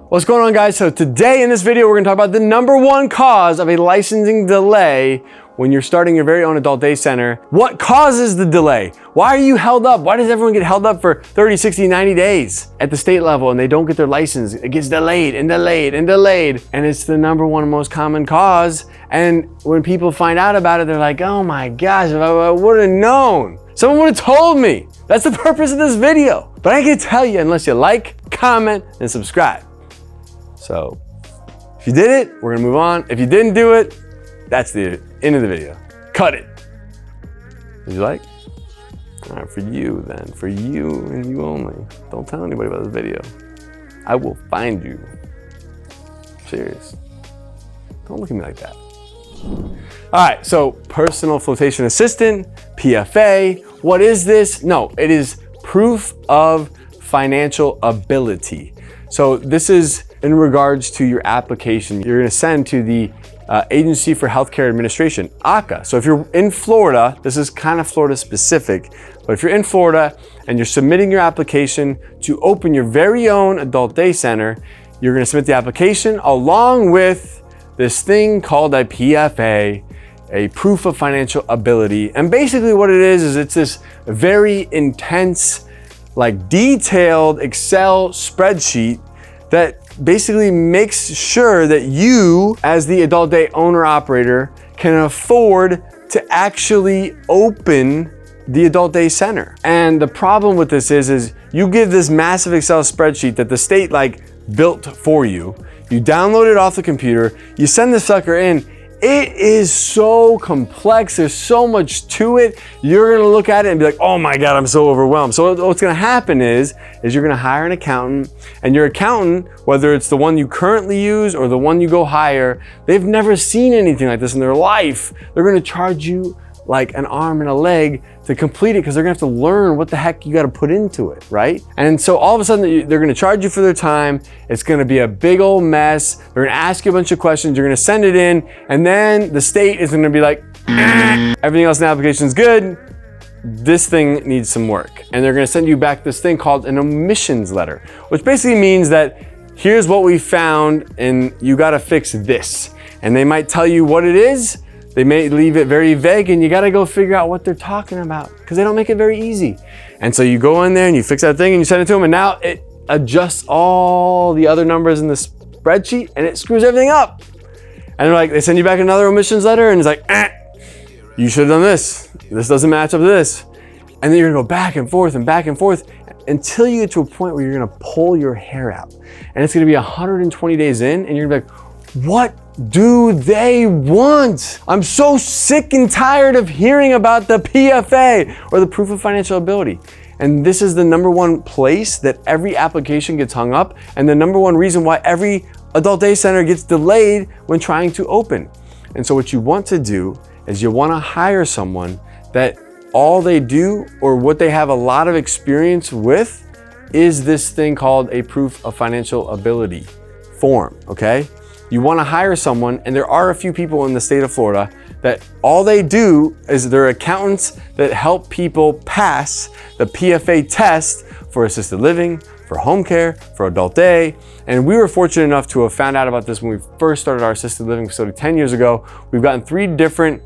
What's going on, guys? So today in this video, we're gonna talk about the #1 cause of a licensing delay when you're starting your very own adult day center. What causes the delay? Why are you held up? Why does everyone get held up for 30, 60, 90 days at the state level and they don't get their license? It gets delayed and delayed and delayed. And it's the #1 most common cause. And when people find out about it, they're like, oh my gosh, if I would have known. Someone would have told me. That's the purpose of this video. But I can't tell you unless you like, comment, and subscribe. So if you did it, we're gonna move on. If you didn't do it, that's the end of the video. Cut it. Did you like? All right, for you then, for you and you only. Don't tell anybody about this video. I will find you. Serious. Don't look at me like that. All right, so personal flotation assistant, PFA. What is this? No, it is proof of financial ability. So this is in regards to your application you're gonna send to the Agency for Healthcare Administration, AHCA. So if you're in Florida, this is kind of Florida specific, but if you're in Florida and you're submitting your application to open your very own adult day center, you're gonna submit the application along with this thing called a PFA, a proof of financial ability. And basically what it is it's this very intense, like detailed Excel spreadsheet that basically makes sure that you, as the adult day owner operator, can afford to actually open the adult day center. And the problem with this is you give this massive Excel spreadsheet that the state built for you. You download it off the computer, you send the sucker in. It is so complex, there's so much to it. You're gonna look at it and be like, oh my God, I'm so overwhelmed. So what's gonna happen is you're gonna hire an accountant, and your accountant, whether it's the one you currently use or the one you go hire, they've never seen anything like this in their life. They're gonna charge you like an arm and a leg to complete it because they're gonna have to learn what the heck you gotta put into it, right? And so all of a sudden they're gonna charge you for their time. It's gonna be a big old mess. They're gonna ask you a bunch of questions. You're gonna send it in, and then the state is gonna be like, everything else in the application is good. This thing needs some work. And they're gonna send you back this thing called an omissions letter, which basically means that here's what we found and you gotta fix this. And they might tell you what it is. They may leave it very vague, and you gotta go figure out what they're talking about because they don't make it very easy. And so you go in there and you fix that thing and you send it to them, and now it adjusts all the other numbers in the spreadsheet and it screws everything up. And they send you back another omissions letter and it's like, you should have done this. This doesn't match up to this. And then you're gonna go back and forth until you get to a point where you're gonna pull your hair out. And it's gonna be 120 days in, and you're gonna be like, what do they want? I'm so sick and tired of hearing about the PFA or the proof of financial ability. And this is the #1 place that every application gets hung up, and the #1 reason why every adult day center gets delayed when trying to open. And so what you want to do is you want to hire someone that all they do, or what they have a lot of experience with, is this thing called a proof of financial ability form, okay? You want to hire someone, and there are a few people in the state of Florida that all they do is they're accountants that help people pass the PFA test for assisted living, for home care, for adult day. And we were fortunate enough to have found out about this when we first started our assisted living facility 10 years ago. We've gotten 3 different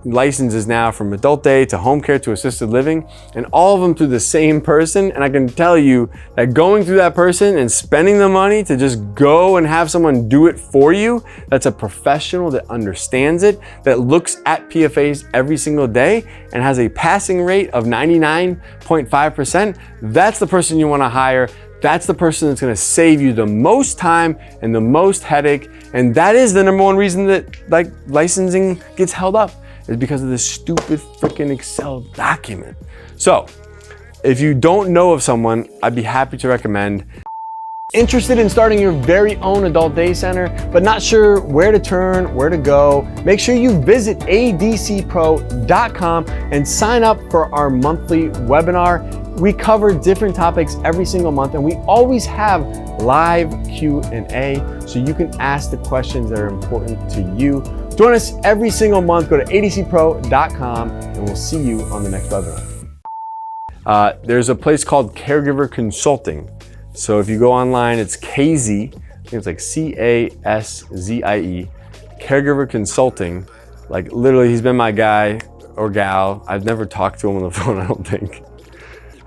licenses now, from adult day to home care to assisted living, and all of them through the same person. And I can tell you that going through that person and spending the money to just go and have someone do it for you, that's a professional that understands it, that looks at PFAs every single day and has a passing rate of 99.5%. That's the person you want to hire. That's the person that's gonna save you the most time and the most headache. And that is the #1 reason that licensing gets held up, is because of this stupid freaking Excel document. So if you don't know of someone, I'd be happy to recommend. Interested in starting your very own adult day center, but not sure where to turn, where to go? Make sure you visit adcpro.com and sign up for our monthly webinar. We cover different topics every single month, and we always have live Q&A, so you can ask the questions that are important to you. Join us every single month. Go to adcpro.com, and we'll see you on the next webinar. There's a place called Caregiver Consulting So if you go online, it's Caszie, I think it's like C-A-S-Z-I-E, Caregiver Consulting. Like literally, he's been my guy or gal. I've never talked to him on the phone, I don't think.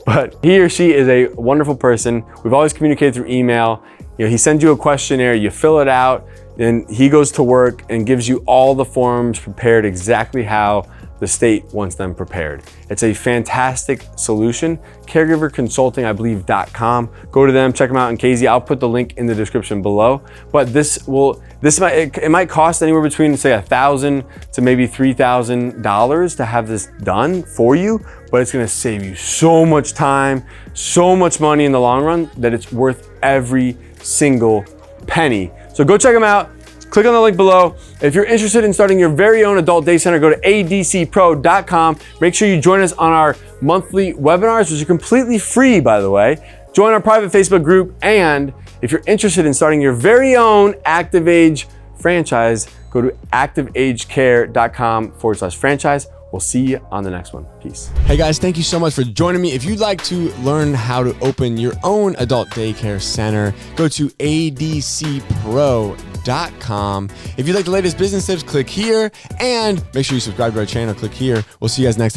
But he or she is a wonderful person. We've always communicated through email. You know, he sends you a questionnaire, you fill it out, then he goes to work and gives you all the forms prepared exactly how the state wants them prepared. It's a fantastic solution. Caregiver Consulting, I believe, .com. Go to them, check them out in Caszie. I'll put the link in the description below. But it might cost anywhere between, say, $1,000 to maybe $3,000 to have this done for you, but it's gonna save you so much time, so much money in the long run that it's worth every single penny. So go check them out. Click on the link below. If you're interested in starting your very own adult day center, go to adcpro.com. Make sure you join us on our monthly webinars, which are completely free, by the way. Join our private Facebook group. And if you're interested in starting your very own Active Age franchise, go to activeagecare.com/franchise. We'll see you on the next one. Peace. Hey guys, thank you so much for joining me. If you'd like to learn how to open your own adult daycare center, go to adcpro.com. If you'd like the latest business tips, click here, and make sure you subscribe to our channel. Click here. We'll see you guys next time.